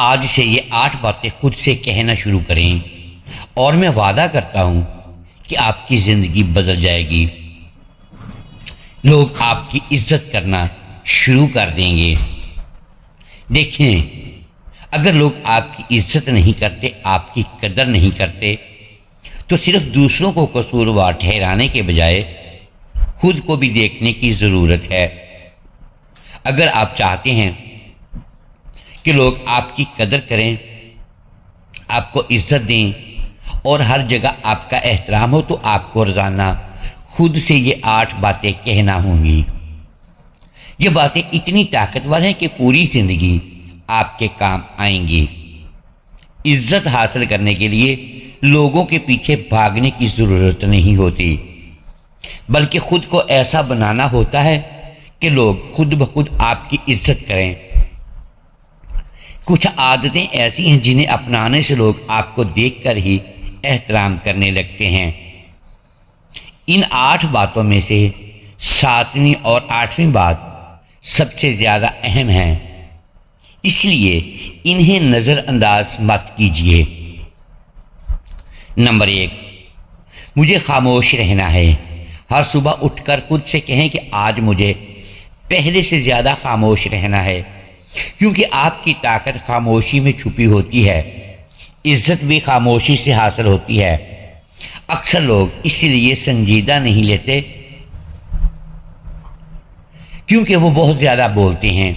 آج سے یہ 8 باتیں خود سے کہنا شروع کریں اور میں وعدہ کرتا ہوں کہ آپ کی زندگی بدل جائے گی۔ لوگ آپ کی عزت کرنا شروع کر دیں گے۔ دیکھیں، اگر لوگ آپ کی عزت نہیں کرتے، آپ کی قدر نہیں کرتے، تو صرف دوسروں کو قصوروار ٹھہرانے کے بجائے خود کو بھی دیکھنے کی ضرورت ہے۔ اگر آپ چاہتے ہیں کہ لوگ آپ کی قدر کریں، آپ کو عزت دیں اور ہر جگہ آپ کا احترام ہو، تو آپ کو روزانہ خود سے یہ 8 باتیں کہنا ہوں گی۔ یہ باتیں اتنی طاقتور ہیں کہ پوری زندگی آپ کے کام آئیں گی۔ عزت حاصل کرنے کے لیے لوگوں کے پیچھے بھاگنے کی ضرورت نہیں ہوتی، بلکہ خود کو ایسا بنانا ہوتا ہے کہ لوگ خود بخود آپ کی عزت کریں۔ کچھ عادتیں ایسی ہیں جنہیں اپنانے سے لوگ آپ کو دیکھ کر ہی احترام کرنے لگتے ہیں۔ ان 8 باتوں میں سے 7ویں اور 8ویں بات سب سے زیادہ اہم ہے، اس لیے انہیں نظر انداز مت کیجیے۔ نمبر 1، مجھے خاموش رہنا ہے۔ ہر صبح اٹھ کر خود سے کہیں کہ آج مجھے پہلے سے زیادہ خاموش رہنا ہے، کیونکہ آپ کی طاقت خاموشی میں چھپی ہوتی ہے۔ عزت بھی خاموشی سے حاصل ہوتی ہے۔ اکثر لوگ اس لیے سنجیدہ نہیں لیتے کیونکہ وہ بہت زیادہ بولتے ہیں،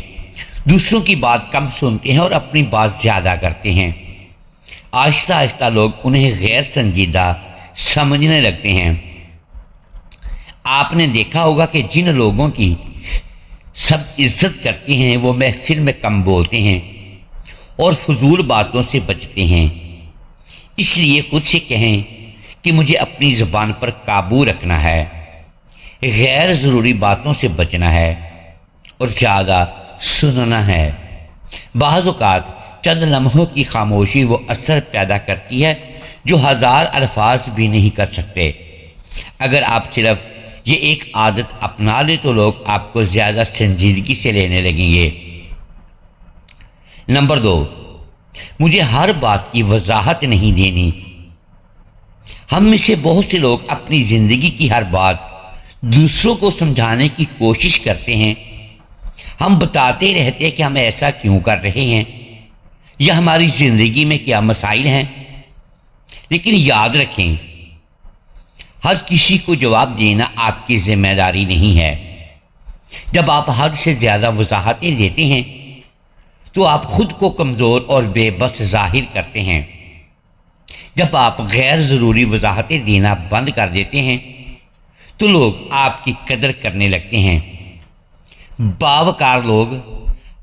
دوسروں کی بات کم سنتے ہیں اور اپنی بات زیادہ کرتے ہیں۔ آہستہ آہستہ لوگ انہیں غیر سنجیدہ سمجھنے لگتے ہیں۔ آپ نے دیکھا ہوگا کہ جن لوگوں کی سب عزت کرتے ہیں وہ محفل میں کم بولتے ہیں اور فضول باتوں سے بچتے ہیں۔ اس لیے خود سے کہیں کہ مجھے اپنی زبان پر قابو رکھنا ہے، غیر ضروری باتوں سے بچنا ہے اور زیادہ سننا ہے۔ بعض اوقات چند لمحوں کی خاموشی وہ اثر پیدا کرتی ہے جو 1000 الفاظ بھی نہیں کر سکتے۔ اگر آپ صرف یہ ایک عادت اپنا لیں تو لوگ آپ کو زیادہ سنجیدگی سے لینے لگیں گے۔ نمبر 2، مجھے ہر بات کی وضاحت نہیں دینی۔ ہم میں سے بہت سے لوگ اپنی زندگی کی ہر بات دوسروں کو سمجھانے کی کوشش کرتے ہیں۔ ہم بتاتے رہتے ہیں کہ ہم ایسا کیوں کر رہے ہیں یا ہماری زندگی میں کیا مسائل ہیں، لیکن یاد رکھیں، ہر کسی کو جواب دینا آپ کی ذمہ داری نہیں ہے۔ جب آپ حد سے زیادہ وضاحتیں دیتے ہیں تو آپ خود کو کمزور اور بے بس ظاہر کرتے ہیں۔ جب آپ غیر ضروری وضاحتیں دینا بند کر دیتے ہیں تو لوگ آپ کی قدر کرنے لگتے ہیں۔ باوقار لوگ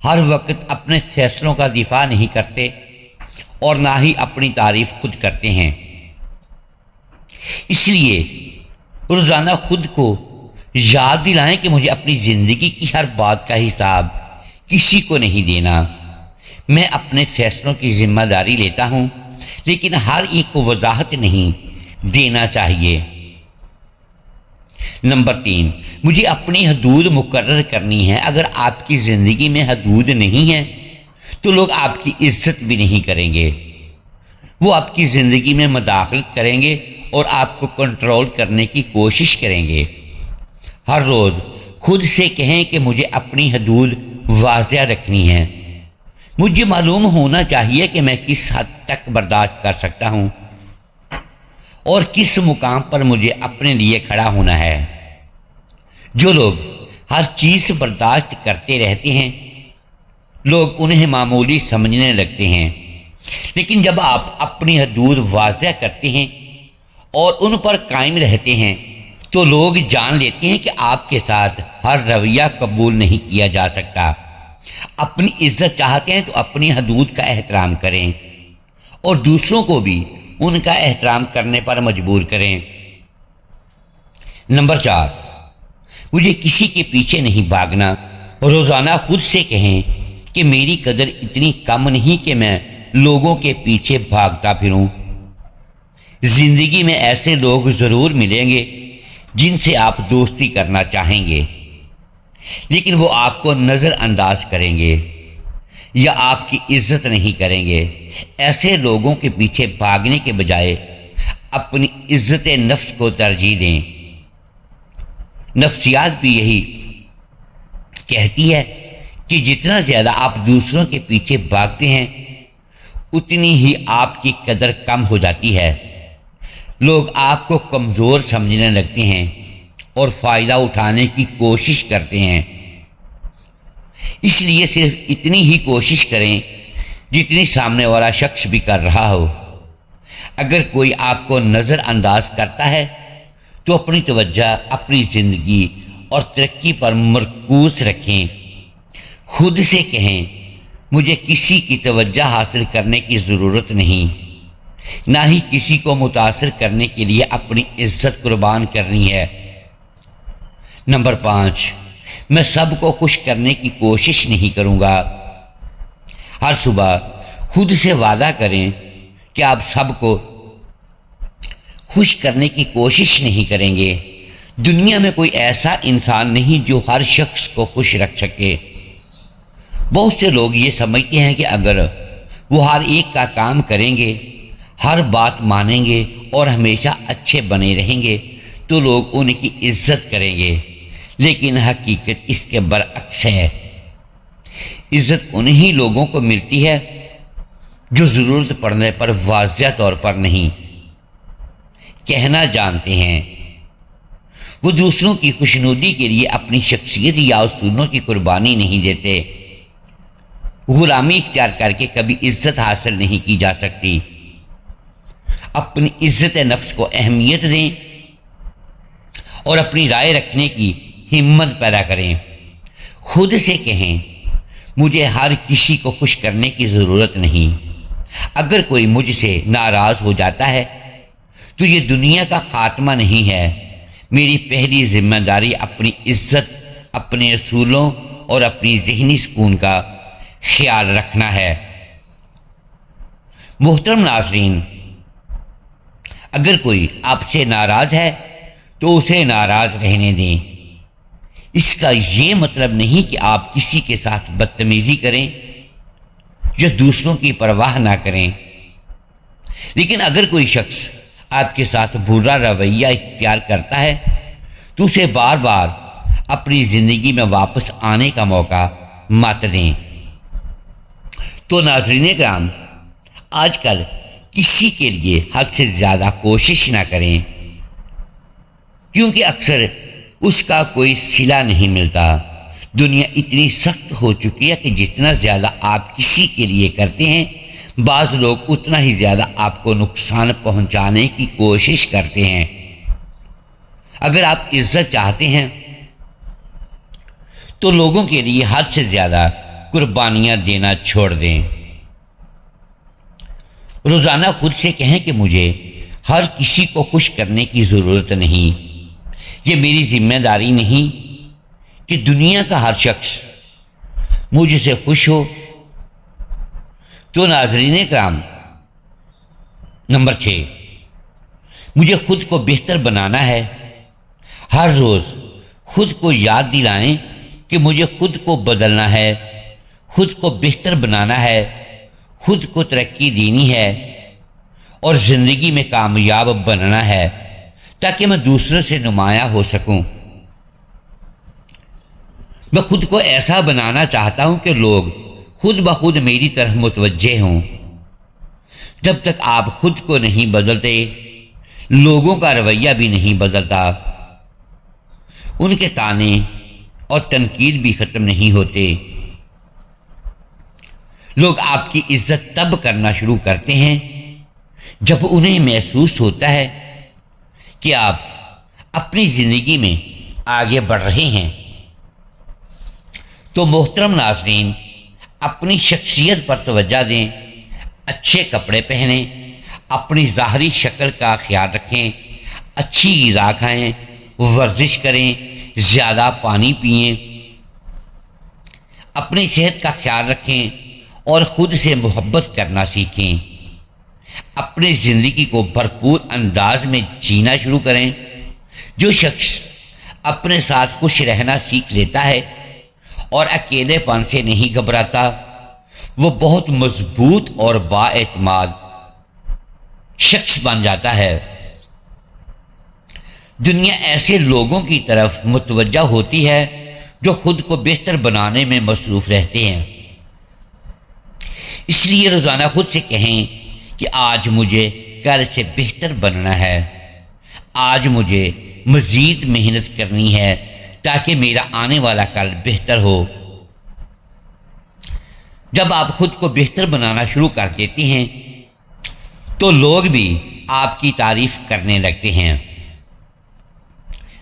ہر وقت اپنے فیصلوں کا دفاع نہیں کرتے اور نہ ہی اپنی تعریف خود کرتے ہیں۔ اس لیے روزانہ خود کو یاد دلائیں کہ مجھے اپنی زندگی کی ہر بات کا حساب کسی کو نہیں دینا۔ میں اپنے فیصلوں کی ذمہ داری لیتا ہوں، لیکن ہر ایک کو وضاحت نہیں دینا چاہیے۔ نمبر 3، مجھے اپنی حدود مقرر کرنی ہے۔ اگر آپ کی زندگی میں حدود نہیں ہے تو لوگ آپ کی عزت بھی نہیں کریں گے۔ وہ آپ کی زندگی میں مداخلت کریں گے اور آپ کو کنٹرول کرنے کی کوشش کریں گے۔ ہر روز خود سے کہیں کہ مجھے اپنی حدود واضح رکھنی ہے۔ مجھے معلوم ہونا چاہیے کہ میں کس حد تک برداشت کر سکتا ہوں اور کس مقام پر مجھے اپنے لیے کھڑا ہونا ہے۔ جو لوگ ہر چیز برداشت کرتے رہتے ہیں لوگ انہیں معمولی سمجھنے لگتے ہیں، لیکن جب آپ اپنی حدود واضح کرتے ہیں اور ان پر قائم رہتے ہیں تو لوگ جان لیتے ہیں کہ آپ کے ساتھ ہر رویہ قبول نہیں کیا جا سکتا۔ اپنی عزت چاہتے ہیں تو اپنی حدود کا احترام کریں اور دوسروں کو بھی ان کا احترام کرنے پر مجبور کریں۔ نمبر 4، مجھے کسی کے پیچھے نہیں بھاگنا۔ روزانہ خود سے کہیں کہ میری قدر اتنی کم نہیں کہ میں لوگوں کے پیچھے بھاگتا پھروں۔ زندگی میں ایسے لوگ ضرور ملیں گے جن سے آپ دوستی کرنا چاہیں گے، لیکن وہ آپ کو نظر انداز کریں گے۔ یا آپ کی عزت نہیں کریں گے۔ ایسے لوگوں کے پیچھے بھاگنے کے بجائے اپنی عزت نفس کو ترجیح دیں۔ نفسیات بھی یہی کہتی ہے کہ جتنا زیادہ آپ دوسروں کے پیچھے بھاگتے ہیں اتنی ہی آپ کی قدر کم ہو جاتی ہے۔ لوگ آپ کو کمزور سمجھنے لگتے ہیں اور فائدہ اٹھانے کی کوشش کرتے ہیں۔ اس لیے صرف اتنی ہی کوشش کریں جتنی سامنے والا شخص بھی کر رہا ہو۔ اگر کوئی آپ کو نظر انداز کرتا ہے تو اپنی توجہ اپنی زندگی اور ترقی پر مرکوز رکھیں۔ خود سے کہیں مجھے کسی کی توجہ حاصل کرنے کی ضرورت نہیں، نہ ہی کسی کو متاثر کرنے کے لیے اپنی عزت قربان کرنی ہے۔ نمبر 5، میں سب کو خوش کرنے کی کوشش نہیں کروں گا۔ ہر صبح خود سے وعدہ کریں کہ آپ سب کو خوش کرنے کی کوشش نہیں کریں گے۔ دنیا میں کوئی ایسا انسان نہیں جو ہر شخص کو خوش رکھ سکے۔ بہت سے لوگ یہ سمجھتے ہیں کہ اگر وہ ہر ایک کا کام کریں گے، ہر بات مانیں گے اور ہمیشہ اچھے بنے رہیں گے تو لوگ ان کی عزت کریں گے، لیکن حقیقت اس کے برعکس ہے۔ عزت انہی لوگوں کو ملتی ہے جو ضرورت پڑنے پر واضح طور پر نہیں کہنا جانتے ہیں۔ وہ دوسروں کی خوشنودی کے لیے اپنی شخصیت یا اصولوں کی قربانی نہیں دیتے۔ غلامی اختیار کر کے کبھی عزت حاصل نہیں کی جا سکتی۔ اپنی عزت نفس کو اہمیت دیں اور اپنی رائے رکھنے کی ہمت پیدا کریں۔ خود سے کہیں مجھے ہر کسی کو خوش کرنے کی ضرورت نہیں۔ اگر کوئی مجھ سے ناراض ہو جاتا ہے تو یہ دنیا کا خاتمہ نہیں ہے۔ میری پہلی ذمہ داری اپنی عزت، اپنے اصولوں اور اپنی ذہنی سکون کا خیال رکھنا ہے۔ محترم ناظرین، اگر کوئی آپ سے ناراض ہے تو اسے ناراض رہنے دیں۔ اس کا یہ مطلب نہیں کہ آپ کسی کے ساتھ بدتمیزی کریں یا دوسروں کی پرواہ نہ کریں، لیکن اگر کوئی شخص آپ کے ساتھ برا رویہ اختیار کرتا ہے تو اسے بار بار اپنی زندگی میں واپس آنے کا موقع مت دیں۔ تو ناظرین کرام، آج کل کسی کے لیے حد سے زیادہ کوشش نہ کریں، کیونکہ اکثر اس کا کوئی صلہ نہیں ملتا۔ دنیا اتنی سخت ہو چکی ہے کہ جتنا زیادہ آپ کسی کے لیے کرتے ہیں، بعض لوگ اتنا ہی زیادہ آپ کو نقصان پہنچانے کی کوشش کرتے ہیں۔ اگر آپ عزت چاہتے ہیں تو لوگوں کے لیے حد سے زیادہ قربانیاں دینا چھوڑ دیں۔ روزانہ خود سے کہیں کہ مجھے ہر کسی کو خوش کرنے کی ضرورت نہیں۔ یہ میری ذمہ داری نہیں کہ دنیا کا ہر شخص مجھ سے خوش ہو۔ تو ناظرین کرام، نمبر 6، مجھے خود کو بہتر بنانا ہے۔ ہر روز خود کو یاد دلائیں کہ مجھے خود کو بدلنا ہے، خود کو بہتر بنانا ہے، خود کو ترقی دینی ہے اور زندگی میں کامیاب بننا ہے تاکہ میں دوسروں سے نمایاں ہو سکوں۔ میں خود کو ایسا بنانا چاہتا ہوں کہ لوگ خود بخود میری طرف متوجہ ہوں۔ جب تک آپ خود کو نہیں بدلتے، لوگوں کا رویہ بھی نہیں بدلتا، ان کے طعنے اور تنقید بھی ختم نہیں ہوتے۔ لوگ آپ کی عزت تب کرنا شروع کرتے ہیں جب انہیں محسوس ہوتا ہے کہ آپ اپنی زندگی میں آگے بڑھ رہے ہیں۔ تو محترم ناظرین، اپنی شخصیت پر توجہ دیں، اچھے کپڑے پہنیں، اپنی ظاہری شکل کا خیال رکھیں، اچھی غذا کھائیں، ورزش کریں، زیادہ پانی پئیں، اپنی صحت کا خیال رکھیں اور خود سے محبت کرنا سیکھیں۔ اپنی زندگی کو بھرپور انداز میں جینا شروع کریں۔ جو شخص اپنے ساتھ خوش رہنا سیکھ لیتا ہے اور اکیلے پن سے نہیں گھبراتا، وہ بہت مضبوط اور بااعتماد شخص بن جاتا ہے۔ دنیا ایسے لوگوں کی طرف متوجہ ہوتی ہے جو خود کو بہتر بنانے میں مصروف رہتے ہیں۔ اس لیے روزانہ خود سے کہیں کہ آج مجھے کل سے بہتر بننا ہے، آج مجھے مزید محنت کرنی ہے تاکہ میرا آنے والا کل بہتر ہو۔ جب آپ خود کو بہتر بنانا شروع کر دیتے ہیں تو لوگ بھی آپ کی تعریف کرنے لگتے ہیں۔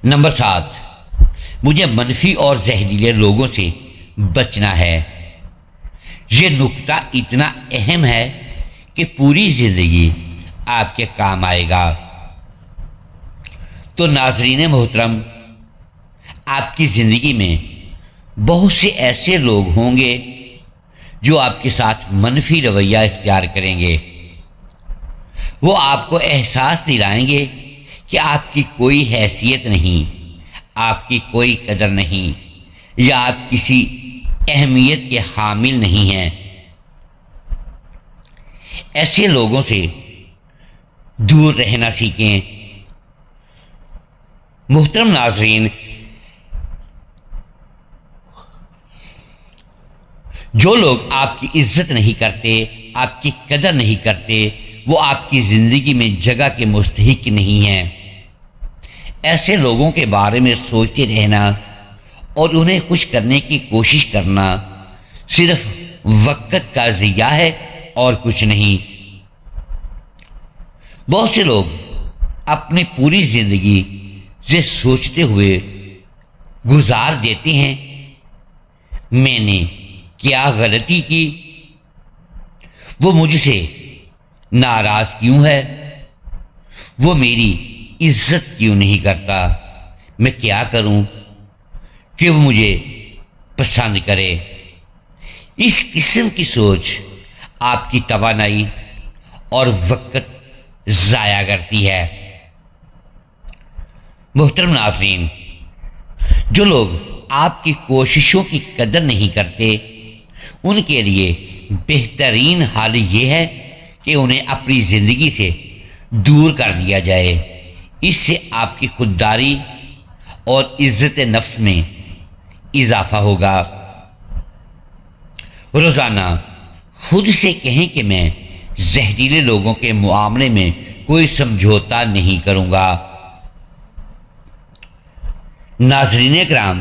نمبر 7، مجھے منفی اور زہریلے لوگوں سے بچنا ہے۔ یہ نکتہ اتنا اہم ہے کہ پوری زندگی آپ کے کام آئے گا۔ تو ناظرین محترم، آپ کی زندگی میں بہت سے ایسے لوگ ہوں گے جو آپ کے ساتھ منفی رویہ اختیار کریں گے۔ وہ آپ کو احساس دلائیں گے کہ آپ کی کوئی حیثیت نہیں، آپ کی کوئی قدر نہیں، یا آپ کسی اہمیت کے حامل نہیں ہیں۔ ایسے لوگوں سے دور رہنا سیکھیں۔ محترم ناظرین، جو لوگ آپ کی عزت نہیں کرتے، آپ کی قدر نہیں کرتے، وہ آپ کی زندگی میں جگہ کے مستحق نہیں ہیں۔ ایسے لوگوں کے بارے میں سوچتے رہنا اور انہیں خوش کرنے کی کوشش کرنا صرف وقت کا ضیاع ہے اور کچھ نہیں۔ بہت سے لوگ اپنی پوری زندگی سے سوچتے ہوئے گزار دیتے ہیں، میں نے کیا غلطی کی، وہ مجھ سے ناراض کیوں ہے، وہ میری عزت کیوں نہیں کرتا، میں کیا کروں کہ وہ مجھے پسند کرے۔ اس قسم کی سوچ آپ کی توانائی اور وقت ضائع کرتی ہے۔ محترم ناظرین، جو لوگ آپ کی کوششوں کی قدر نہیں کرتے، ان کے لیے بہترین حال یہ ہے کہ انہیں اپنی زندگی سے دور کر دیا جائے۔ اس سے آپ کی خودداری اور عزت نفس میں اضافہ ہوگا۔ روزانہ خود سے کہیں کہ میں زہریلے لوگوں کے معاملے میں کوئی سمجھوتا نہیں کروں گا۔ ناظرین کرام،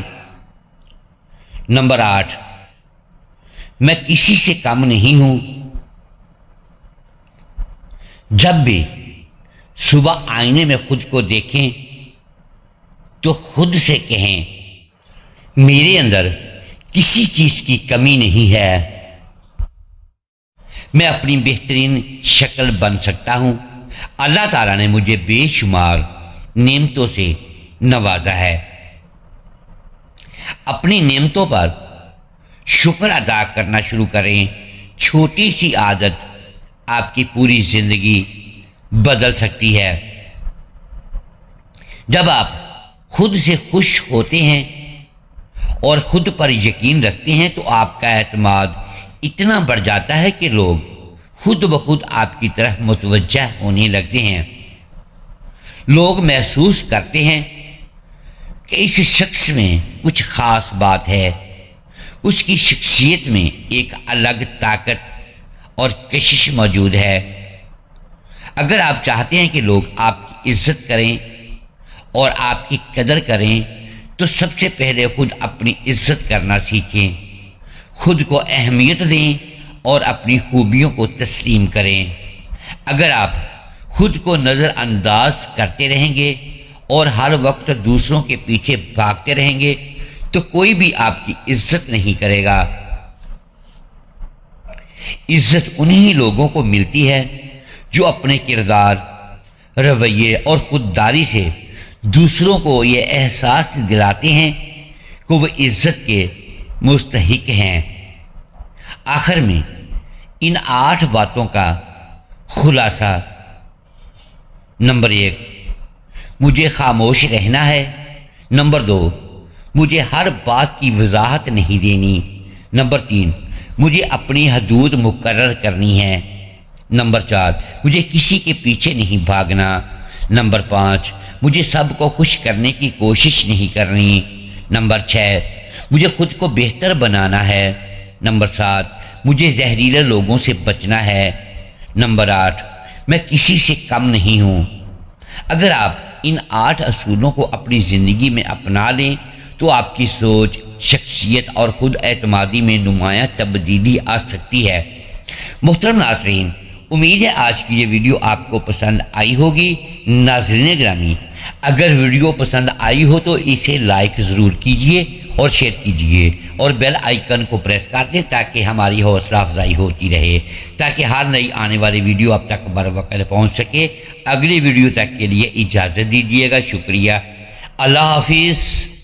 نمبر 8، میں کسی سے کم نہیں ہوں۔ جب بھی صبح آئینے میں خود کو دیکھیں تو خود سے کہیں میرے اندر کسی چیز کی کمی نہیں ہے، میں اپنی بہترین شکل بن سکتا ہوں۔ اللہ تعالیٰ نے مجھے بے شمار نعمتوں سے نوازا ہے۔ اپنی نعمتوں پر شکر ادا کرنا شروع کریں۔ چھوٹی سی عادت آپ کی پوری زندگی بدل سکتی ہے۔ جب آپ خود سے خوش ہوتے ہیں اور خود پر یقین رکھتے ہیں تو آپ کا اعتماد اتنا بڑھ جاتا ہے کہ لوگ خود بخود آپ کی طرف متوجہ ہونے لگتے ہیں۔ لوگ محسوس کرتے ہیں کہ اس شخص میں کچھ خاص بات ہے، اس کی شخصیت میں ایک الگ طاقت اور کشش موجود ہے۔ اگر آپ چاہتے ہیں کہ لوگ آپ کی عزت کریں اور آپ کی قدر کریں تو سب سے پہلے خود اپنی عزت کرنا سیکھیں، خود کو اہمیت دیں اور اپنی خوبیوں کو تسلیم کریں۔ اگر آپ خود کو نظر انداز کرتے رہیں گے اور ہر وقت دوسروں کے پیچھے بھاگتے رہیں گے تو کوئی بھی آپ کی عزت نہیں کرے گا۔ عزت انہی لوگوں کو ملتی ہے جو اپنے کردار، رویے اور خودداری سے دوسروں کو یہ احساس دلاتے ہیں کہ وہ عزت کے مستحق ہیں۔ آخر میں ان 8 باتوں کا خلاصہ: نمبر 1، مجھے خاموش رہنا ہے۔ نمبر 2، مجھے ہر بات کی وضاحت نہیں دینی۔ نمبر 3، مجھے اپنی حدود مقرر کرنی ہے۔ نمبر 4، مجھے کسی کے پیچھے نہیں بھاگنا۔ نمبر 5، مجھے سب کو خوش کرنے کی کوشش نہیں کرنی۔ نمبر 6، مجھے خود کو بہتر بنانا ہے۔ نمبر 7، مجھے زہریلے لوگوں سے بچنا ہے۔ نمبر 8، میں کسی سے کم نہیں ہوں۔ اگر آپ ان 8 اصولوں کو اپنی زندگی میں اپنا لیں تو آپ کی سوچ، شخصیت اور خود اعتمادی میں نمایاں تبدیلی آ سکتی ہے۔ محترم ناظرین، امید ہے آج کی یہ ویڈیو آپ کو پسند آئی ہوگی۔ ناظرین گرامی، اگر ویڈیو پسند آئی ہو تو اسے لائک ضرور کیجئے اور شیئر کیجئے اور بیل آئیکن کو پریس کر دیں تاکہ ہماری حوصلہ افزائی ہوتی رہے، تاکہ ہر نئی آنے والی ویڈیو اب تک بر وقت پہنچ سکے۔ اگلی ویڈیو تک کے لیے اجازت دیجیے گا۔ شکریہ۔ اللہ حافظ۔